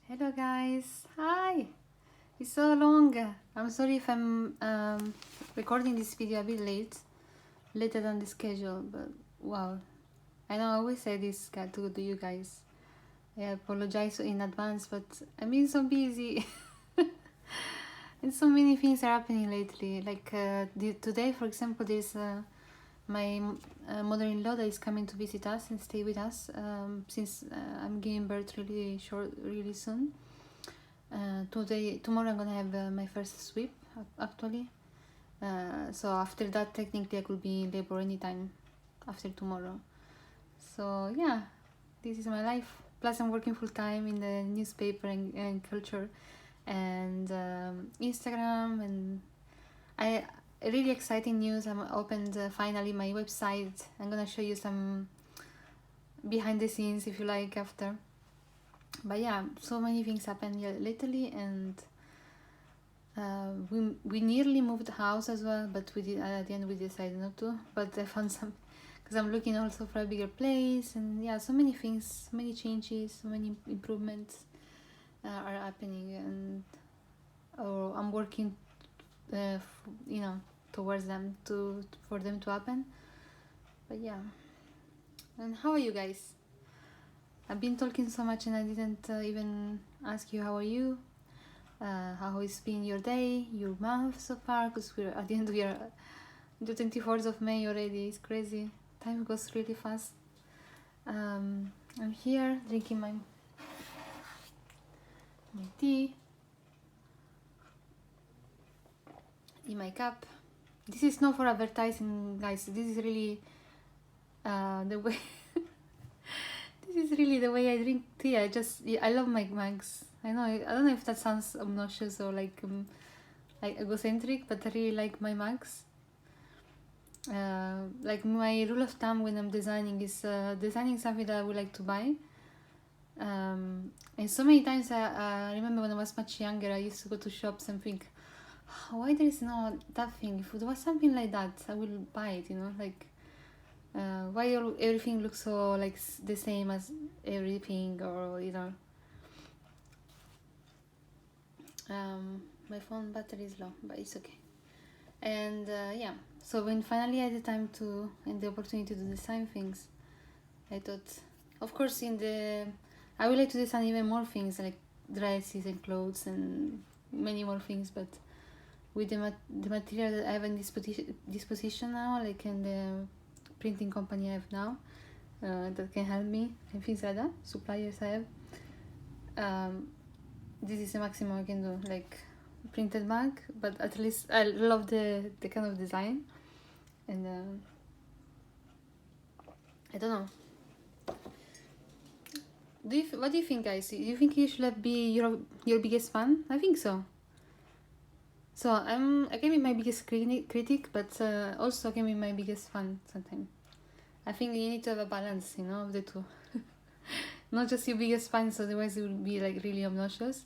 Hello guys, hi! It's so long. I'm sorry if I'm recording this video a bit later than the schedule, but wow. I know I always say this to you guys. I apologize in advance, but I've been so busy. And so many things are happening lately. Like today, for example, there's my mother-in-law that is coming to visit us and stay with us since I'm giving birth really soon. Tomorrow I'm gonna have my first sweep actually. So after that, technically I could be in labor anytime after tomorrow. So yeah, this is my life. Plus I'm working full time in the newspaper and culture and Instagram, and I really exciting news. I'm opened finally my website. I'm gonna show you some behind the scenes if you like after. But yeah, so many things happened lately, and we nearly moved the house as well, but at the end we decided not to. But I found some, because I'm looking also for a bigger place, and yeah, so many things, so many changes, so many improvements are happening, and I'm working, towards them for them to happen. But yeah, and how are you guys? I've been talking so much and I didn't even ask you how are you. How has been your day, your month so far? Because we're at the end, we are the 24th of May already. It's crazy. Time goes really fast. I'm here drinking my tea in my cup. This is not for advertising, guys. This is really the way. This is really the way I drink tea. I love my mugs. I don't know if that sounds obnoxious or like egocentric, but I really like my mugs. Like my rule of thumb when I'm designing is designing something that I would like to buy. And so many times I remember when I was much younger, I used to go to shops and think, why there is not that thing? If there was something like that, I will buy it. Like why everything looks so like the same as everything, or my phone battery is low, but it's okay. And yeah, so when finally I had the time to and the opportunity to design things, I thought, of course, I would like to design even more things like dresses and clothes and many more things, but with the material that I have in disposition now, like in the printing company I have now, that can help me and things like that, suppliers I have, this is the maximum I can do, like printed mug, but at least I love the kind of design, and I don't know. What do you think, guys? Do you think you should be your biggest fan? I think so. So I can be my biggest critic, but also I can be my biggest fan sometimes. I think you need to have a balance, of the two. Not just your biggest fan, so otherwise it will be like really obnoxious,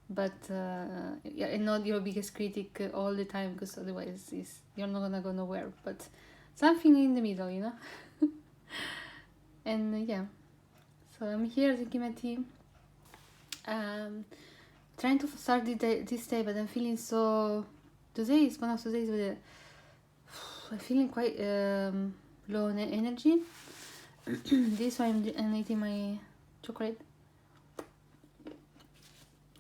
but yeah, and not your biggest critic all the time, because otherwise you're not gonna go nowhere. But something in the middle, And yeah, so I'm here drinking my tea. Trying to start this day, but I'm feeling so. Today is one of those days where I'm feeling quite low on energy. This is why I'm eating my chocolate,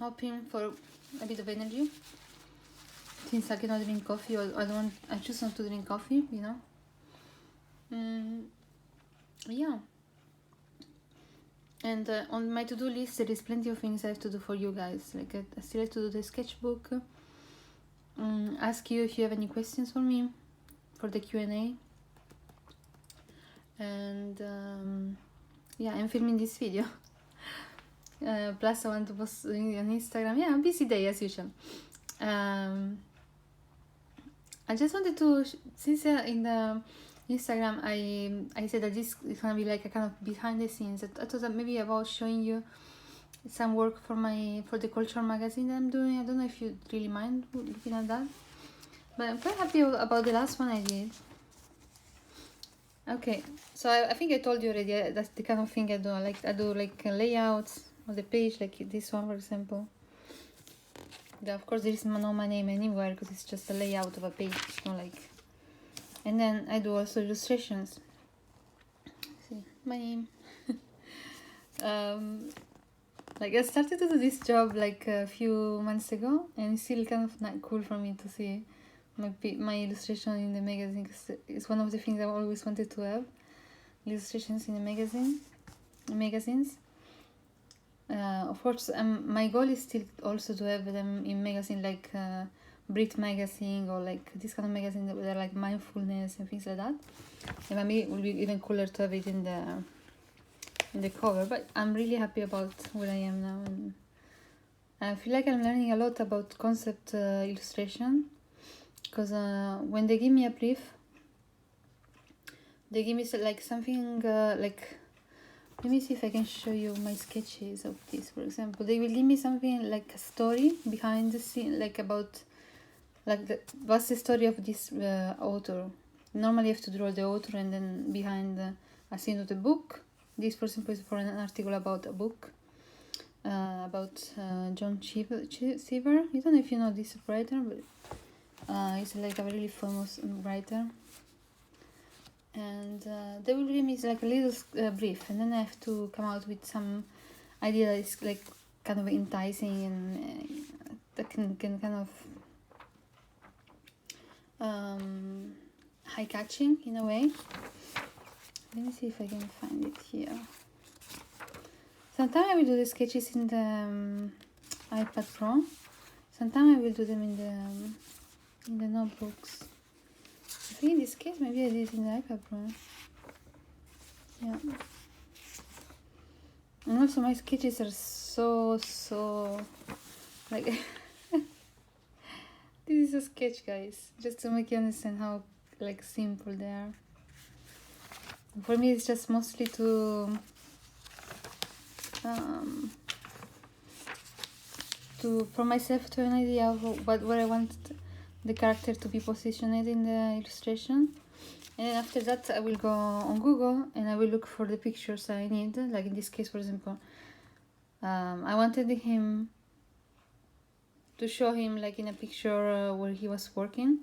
hoping for a bit of energy. Since I cannot drink coffee, or I choose not to drink coffee, Yeah. And on my to-do list, there is plenty of things I have to do for you guys. Like I still have to do the sketchbook. Ask you if you have any questions for me for the Q&A. And yeah, I'm filming this video. Plus I want to post on Instagram. Yeah, busy day as usual. I just wanted to, since in the Instagram I said that this is gonna be like a kind of behind the scenes. I thought that maybe about showing you some work for the culture magazine that I'm doing. I don't know if you really mind looking at that, but I'm quite happy about the last one I did. Okay, so I think I told you already, that's the kind of thing I do. I do like layouts, of the page, like this one for example. Yeah, of course there is no my name anywhere because it's just a layout of a page, it's not like. And then I do also illustrations. See my name. Like I started to do this job like a few months ago, and it's still kind of not cool for me to see my illustration in the magazine, because it's one of the things I always wanted to have, illustrations in the magazines. Of course, my goal is still also to have them in magazine like Brit magazine, or like this kind of magazine that are like mindfulness and things like that. And maybe it will be even cooler to have it in the cover. But I'm really happy about where I am now, and I feel like I'm learning a lot about concept illustration, because when they give me a brief, they give me like something like, let me see if I can show you my sketches of this, for example. They will give me something like a story behind the scene, like about like what's the story of this author. Normally you have to draw the author, and then behind a scene of the book. This, for example, is for an article about a book about John Cheever. I don't know if you know this writer, but he's like a really famous writer. And they will give me like a little brief, and then I have to come out with some idea that is like kind of enticing and that can kind of high-catching in a way. Let me see if I can find it here. Sometimes I will do the sketches in the iPad Pro. Sometimes I will do them in the notebooks. I think in this case maybe I did it in the iPad Pro. Yeah. And also my sketches are so like this is a sketch, guys, just to make you understand how like simple they are. For me it's just mostly to for myself to have an idea of where I want the character to be positioned in the illustration. And then after that I will go on Google and I will look for the pictures I need. Like in this case, for example, I wanted him to show him like in a picture where he was working,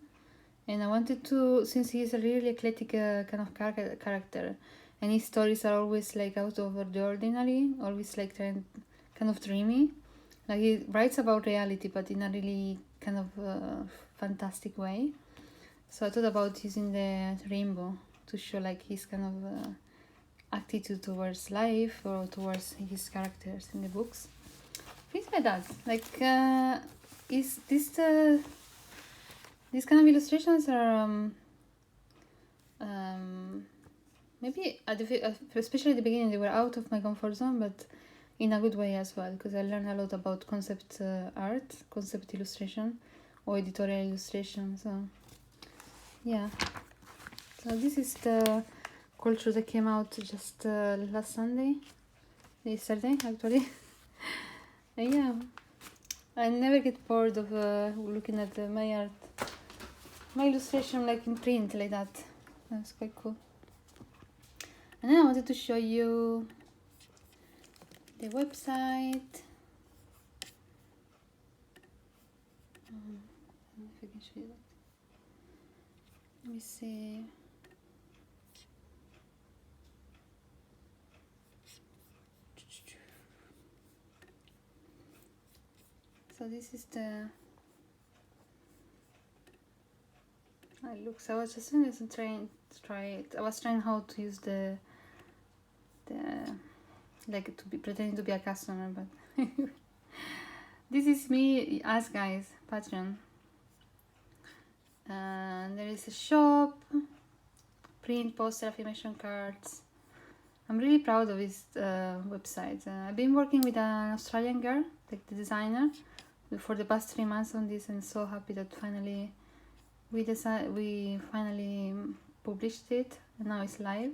and I wanted to, since he is a really eclectic kind of character, and his stories are always like out of the ordinary, always like kind of dreamy. Like he writes about reality, but in a really kind of fantastic way. So I thought about using the rainbow to show like his kind of attitude towards life or towards his characters in the books. Things like that. Like is this these kind of illustrations are maybe especially at the beginning they were out of my comfort zone, but in a good way as well, because I learned a lot about concept art, concept illustration, or editorial illustration. So yeah, so this is the culture that came out just last Sunday, yesterday actually. And yeah, I never get bored of looking at my art, my illustration like in print like that. That's quite cool. And then I wanted to show you the website. I don't know if I can show you that. Let me see. So this is the it looks. I was just trying to try it. I was trying how to use the like to be pretending to be a customer, but this is me as guys Patreon. And there is a shop, print, poster, affirmation cards. I'm really proud of this website. I've been working with an Australian girl, like the designer, for the past 3 months on this, and so happy that finally we finally published it, and now it's live.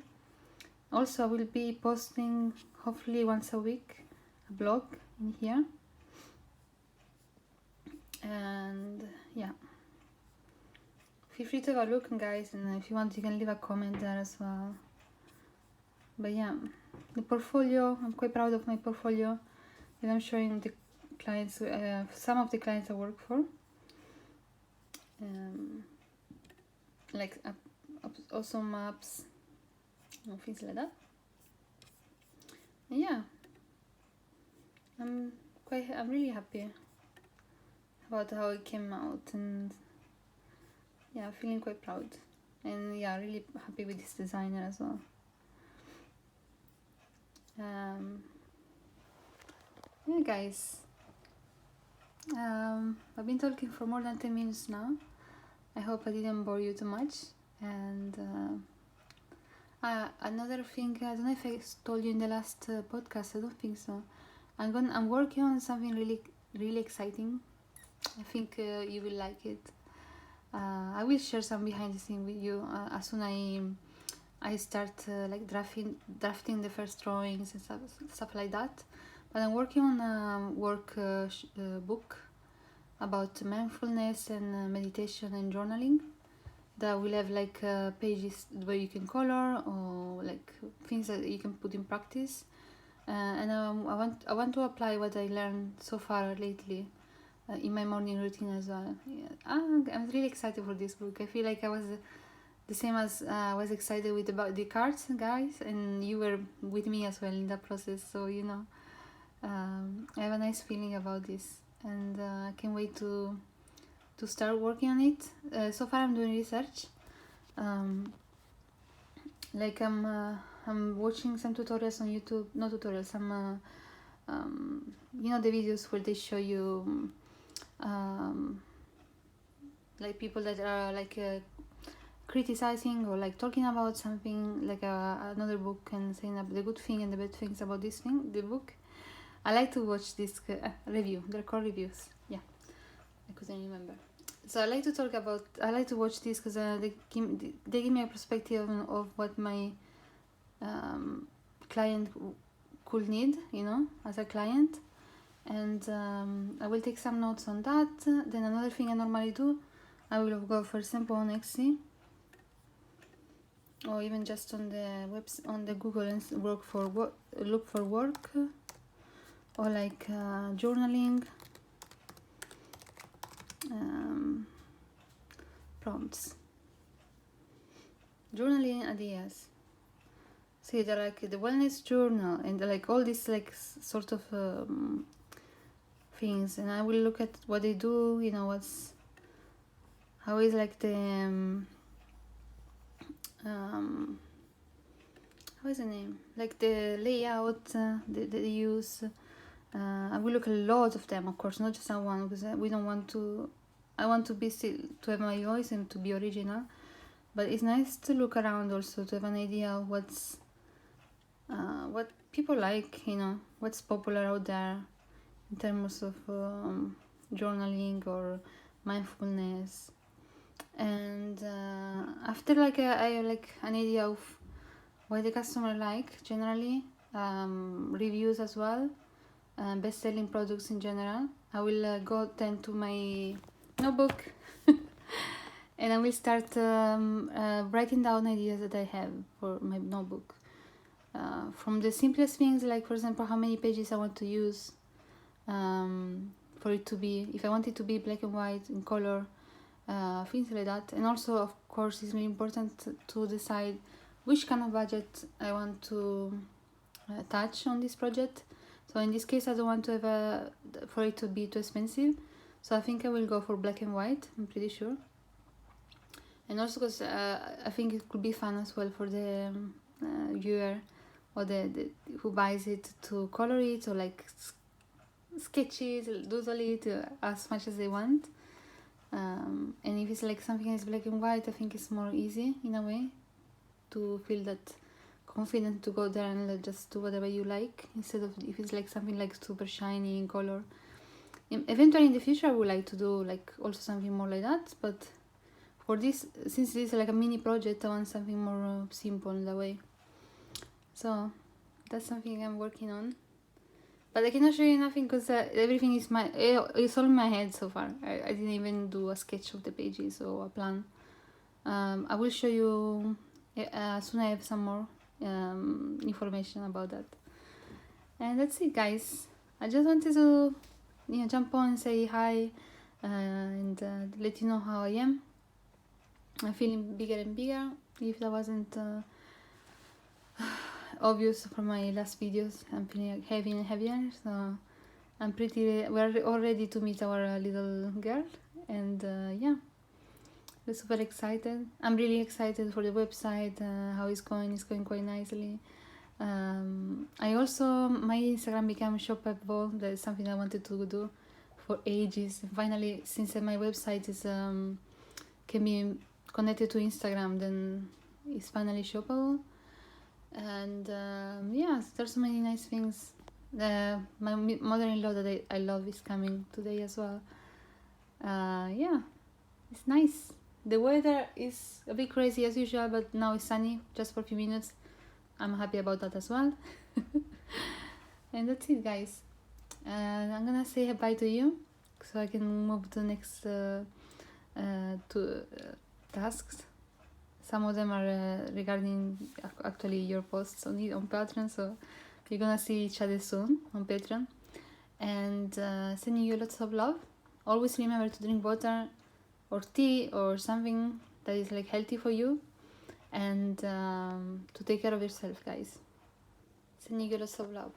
Also, I will be posting hopefully once a week a blog in here, and yeah, feel free to have a look, guys, and if you want you can leave a comment there as well. But yeah, the portfolio, I'm quite proud of my portfolio. And I'm showing the clients, some of the clients I work for, like also maps and things like that. And yeah, I'm really happy about how it came out, and yeah, feeling quite proud, and yeah, really happy with this designer as well. Yeah, guys, I've been talking for more than 10 minutes now. I hope I didn't bore you too much. And another thing, I don't know if I told you in the last podcast, I don't think so. I'm working on something really exciting. I think you will like it. I will share some behind the scene with you as soon I start like drafting the first drawings and stuff like that. But I'm working on a book about mindfulness and meditation and journaling. That will have like pages where you can color or like things that you can put in practice. And I want to apply what I learned so far lately in my morning routine as well. Yeah. I'm really excited for this book. I feel like I was the same as I was excited about the cards, guys, and you were with me as well in that process. So I have a nice feeling about this, and I can't wait to start working on it. So far, I'm doing research. Like I'm watching some tutorials on YouTube. Not tutorials. Some the videos where they show you like people that are like criticizing or like talking about something, like another book, and saying the good thing and the bad things about the book. I like to watch this review. They're called reviews. Yeah, I couldn't remember. So I like to watch this because they give me a perspective of what my client could need, as a client. And I will take some notes on that. Then another thing I normally do, I will go, for example, on Etsy, or even just on the Google, and look for work, or like journaling prompts, journaling ideas. See, they're like the wellness journal and like all these like sort of things, and I will look at what they do. How is like the how is the name, like the layout that they use. I will look at a lot of them, of course, not just at one, because we don't want to. I want to be still to have my voice and to be original, but it's nice to look around also to have an idea of what people like, what's popular out there in terms of journaling or mindfulness. And after I like an idea of what the customer like generally, reviews as well, best-selling products in general, I will go then to my notebook and I will start writing down ideas that I have for my notebook, from the simplest things, like for example how many pages I want to use, for it to be, if I want it to be black and white in color, things like that. And also, of course, it's really important to decide which kind of budget I want to touch on this project. So in this case, I don't want to have for it to be too expensive, so I think I will go for black and white, I'm pretty sure. And also because I think it could be fun as well for the viewer, or the who buys it, to color it or like sketch it, doodle it as much as they want. And if it's like something that's black and white, I think it's more easy in a way to feel that confident to go there and just do whatever you like, instead of if it's like something like super shiny in color. Eventually in the future I would like to do like also something more like that, but for this, since this is like a mini project, I want something more simple in that way. So that's something I'm working on, but I cannot show you nothing because everything is it's all in my head so far. I didn't even do a sketch of the pages or a plan. I will show you as soon as I have some more information about that. And that's it, guys. I just wanted to, jump on and say hi, and let you know how I am. I'm feeling bigger and bigger. If that wasn't obvious from my last videos, I'm feeling like heavier and heavier. So we're all ready to meet our little girl, and yeah, we're super excited. I'm really excited for the website, how it's going. It's going quite nicely. I also, my Instagram became shoppable. That's something I wanted to do for ages. And finally, since my website is can be connected to Instagram, then it's finally shoppable. And yeah, there's so many nice things. My mother-in-law that I love is coming today as well. Yeah, it's nice. The weather is a bit crazy as usual, but now it's sunny just for a few minutes. I'm happy about that as well. And that's it, guys. I'm gonna say bye to you so I can move to the next tasks. Some of them are regarding actually your posts on Patreon, so you're gonna see each other soon on Patreon. And sending you lots of love. Always remember to drink water or tea or something that is like healthy for you, and to take care of yourself, guys. Sending you lots of love.